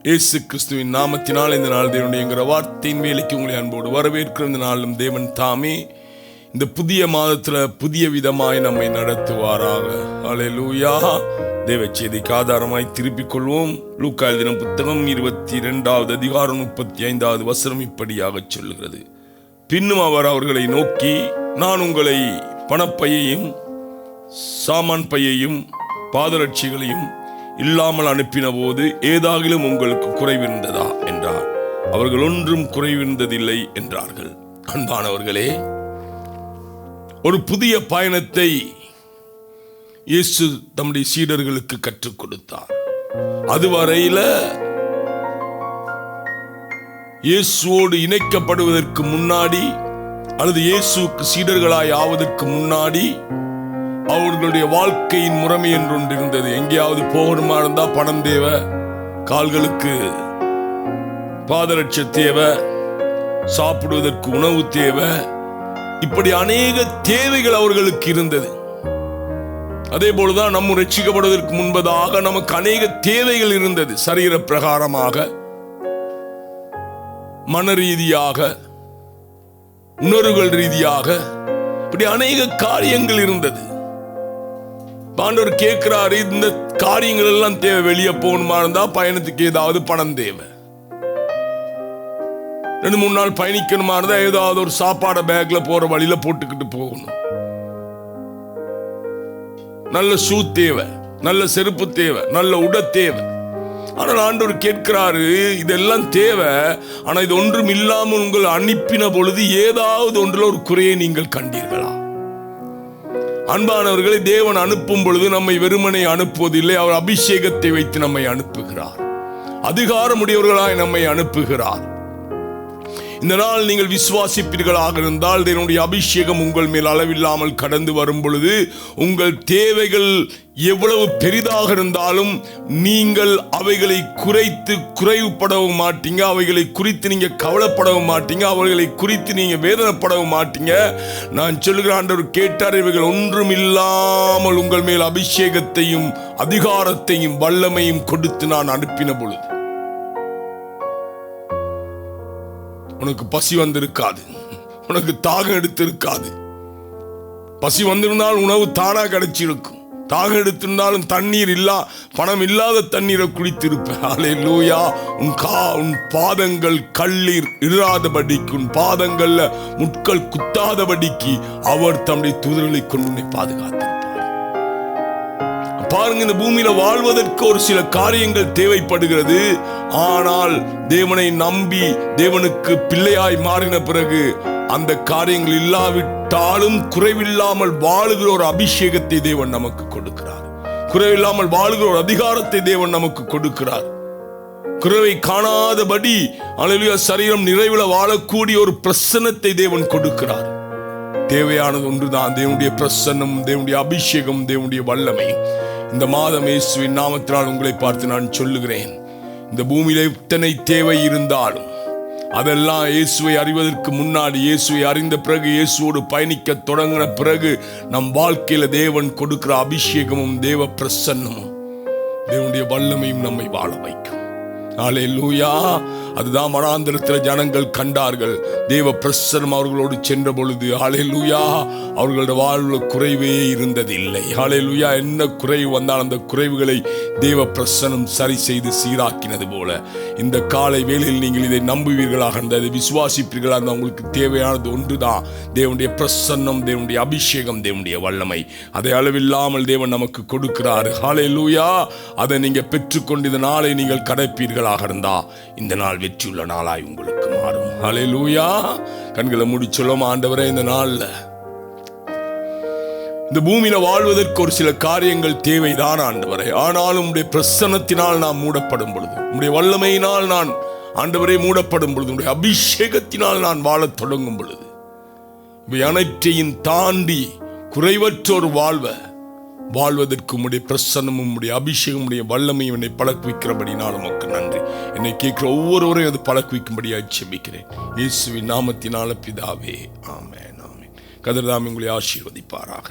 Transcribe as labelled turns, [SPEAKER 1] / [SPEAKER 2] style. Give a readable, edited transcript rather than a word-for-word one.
[SPEAKER 1] இயேசு கிறிஸ்துவின் நாமத்தினால் இந்த நாள் தேவனுடைய வார்த்தையின் வேலைக்கு உங்களை அன்போடு வரவேற்கிற இந்த நாளும் தேவன் தாமே இந்த புதிய மாதத்துல புதிய விதமாய் நம்மை நடத்துவாராக. அல்லேலூயா. தேவ செய்திக்கு ஆதாரமாய் திருப்பிக் கொள்வோம். லூக்கா எழுதின புத்தகம் 22வது அதிகாரம் 35வது வசனம் இப்படியாக சொல்லுகிறது. பின்னும் அவர் அவர்களை நோக்கி, நான் உங்களை பணப்பையையும் சாமான் பையையும் பாதரட்சிகளையும் இல்லாமல் அனுப்பின போது ஏதாகிலும் உங்களுக்கு குறைவிருந்ததா என்றார். அவர்கள் ஒன்றும் குறைவிருந்ததில்லை என்றார்கள். அன்பானவர்களே, ஒரு புதிய பயணத்தை இயேசு தம்முடைய சீடர்களுக்கு கற்றுக் கொடுத்தார். அதுவரையில இயேசுவோடு இணைக்கப்படுவதற்கு முன்னாடி அல்லது இயேசுக்கு சீடர்களாய் ஆவதற்கு முன்னாடி அவர்களுடைய வாழ்க்கையின் முறைமை என்று ஒன்று இருந்தது. எங்கேயாவது போகணுமா இருந்தா பணம் தேவை, கால்களுக்கு பாதரட்சை தேவை, சாப்பிடுவதற்கு உணவு தேவை, இப்படி அநேக தேவைகள் அவர்களுக்கு இருந்தது. அதே போலதான் நம்ம ரட்சிக்கப்படுவதற்கு முன்பதாக நமக்கு அநேக தேவைகள் இருந்தது. சரீர பிரகாரமாக, மன ரீதியாக, உணர்வுகள் ரீதியாக, இப்படி அநேக காரியங்கள் இருந்தது. ஆண்டவர் கேட்கிறாரு, இந்த காரியங்கள் எல்லாம் தேவை. வெளியே போகணுமா இருந்தா பயணத்துக்கு ஏதாவது பணம் தேவை. 2-3 நாள் பயணிக்கணுமா இருந்தா ஏதாவது ஒரு சாப்பாடை பேக்ல போற வழியில போட்டுக்கிட்டு போகணும். நல்ல ஷூ தேவை, நல்ல செருப்பு தேவை, நல்ல உடை தேவை. ஆனால் ஆண்டவர் கேட்கிறாரு, இதெல்லாம் தேவை. ஆனா இது ஒன்றும் இல்லாமல் உங்களை அனுப்பின பொழுது ஏதாவது ஒன்றில் ஒரு குறையை நீங்கள் கண்டீர்களா? அன்பானவர்களை, தேவன் அனுப்பும் பொழுது நம்மை வெறுமனை அனுப்புவதில்லை. அவர் அபிஷேகத்தை வைத்து நம்மை அனுப்புகிறார். அதிகாரமுடையவர்களாய் நம்மை அனுப்புகிறார். இந்த நாள் நீங்கள் விசுவாசிப்பீர்களாக இருந்தால் தேவனுடைய அபிஷேகம் உங்கள் மேல் அளவில்லாமல் கடந்து வரும் பொழுது உங்கள் தேவைகள் எவ்வளவு பெரிதாக இருந்தாலும் நீங்கள் அவைகளை குறைத்து குறைவுபடவும் மாட்டீங்க. அவைகளை குறித்து நீங்க கவலைப்படவும் மாட்டீங்க. அவைகளை குறித்து நீங்க வேதனைப்படவும் மாட்டீங்க. நான் சொல்லுகிற ஆண்டவர் கேட்டார், இவைகள் ஒன்றும் இல்லாமல் உங்கள் மேல் அபிஷேகத்தையும் அதிகாரத்தையும் வல்லமையும் கொடுத்து நான் அனுப்பின பொழுது உனக்கு பசி வந்திருக்காது, உனக்கு தாகம் எடுத்திருக்காது. பசி வந்திருந்தால் உணவு தானா கிடைச்சிருக்கும். தாகம் எடுத்திருந்தாலும் தண்ணீர் பணம் இல்லாத தண்ணீரை குடித்திருப்ப. அல்லேலூயா. உன் பாதங்கள் கல்லீர் இடாதபடிக்கு, உன் பாதங்கள்ல முட்கள் குத்தாதபடிக்கு அவர் தம்முடைய தூதர்களை கொண்டு உன்னை பாதுகாத்திருப்பார். பாருங்க, இந்த பூமியில வாழ்வதற்கு ஒரு சில காரியங்கள் தேவைப்படுகிறது. ஆனால் தேவனை நம்பி தேவனுக்கு பிள்ளையாய் மாறின பிறகு அந்த காரியங்கள் இல்லாவிட்டாலும் குறைவில்லாமல் வாழுகிற ஒரு அபிஷேகத்தை தேவன் நமக்கு கொடுக்கிறார். குறைவில்லாமல் வாழுகிற ஒரு அதிகாரத்தை தேவன் நமக்கு கொடுக்கிறார். குறைவை காணாதபடி அல்லேலூயா சரீரம் நிறைவில் வாழக்கூடிய ஒரு பிரசன்னத்தை தேவன் கொடுக்கிறார். தேவையானது ஒன்றுதான், தேவனுடைய பிரசன்னம், தேவனுடைய அபிஷேகம், தேவனுடைய வல்லமை. இந்த மாதம் இயேசுவின் நாமத்தினால் உங்களை பார்த்து நான் சொல்லுகிறேன், இந்த பூமியில எத்தனை தேவை இருந்தாலும் அதெல்லாம் இயேசுவை அறிவதற்கு முன்னாடி, இயேசுவை அறிந்த பிறகு, இயேசுவோடு பயணிக்க தொடங்கின பிறகு நம் வாழ்க்கையில தேவன் கொடுக்கிற அபிஷேகமும் தேவ பிரசன்னமும் தேவனுடைய வல்லமையும் நம்மை வாழ வைக்கும். அல்லேலூயா. அதுதான் வனாந்திரத்தில் ஜனங்கள் கண்டார்கள். தேவ பிரசன்னம் அவர்களோடு சென்ற பொழுது அல்லேலூயா அவர்களுடைய வாழ்வுல குறைவே இருந்ததில்லை. அல்லேலூயா. என்ன குறைவு வந்தால் அந்த குறைவுகளை தேவ பிரசன்னம் சரி செய்து சீராக்கினது போல இந்த காலை வேளையில் நீங்கள் இதை நம்புவீர்களாக இருந்தால், இதை விசுவாசிப்பீர்களாக இருந்தால், உங்களுக்கு தேவையானது ஒன்றுதான், தேவனுடைய பிரசன்னம், தேவனுடைய அபிஷேகம், தேவனுடைய வல்லமை. அதை அளவில்லாமல் தேவன் நமக்கு கொடுக்கிறார். அல்லேலூயா. அதை நீங்க பெற்றுக்கொண்டு இந்த நாளை நீங்கள் கடைப்பீர்களாக இருந்தா இந்த நாள் வெற்றியுள்ள நாளாய் உங்களுக்கு மாறும். அல்லேலூயா. கண்களை மூடி சொல்லுவோம், ஆண்டவரே, இந்த நாள்ல இந்த பூமியில வாழ்வதற்கு ஒரு சில காரியங்கள் தேவைதான் ஆண்டவரே. ஆனாலும் உடைய பிரசன்னத்தினால் நான் மூடப்படும் பொழுது, உடைய வல்லமையினால் நான் ஆண்டவரே மூடப்படும் பொழுது, உடைய அபிஷேகத்தினால் நான் வாழத் தொடங்கும் பொழுது, இவை அனைத்தையும் தாண்டி குறைவற்ற ஒரு வாழ்வதற்கு உடைய பிரசன்னமும் உடைய அபிஷேகம் உடைய வல்லமையும் என்னை பழக்குவிக்கிறபடினால் உமக்கு நன்றி. என்னை கேட்கிற ஒவ்வொருவரையும் அது பழக்குவிக்கும்படியாக ஜெபிக்கிறேன் இயேசுவின் நாமத்தினால பிதாவே. ஆமென். ஆமென். கர்த்தர் தாமே உங்களை ஆசீர்வதிப்பாராக.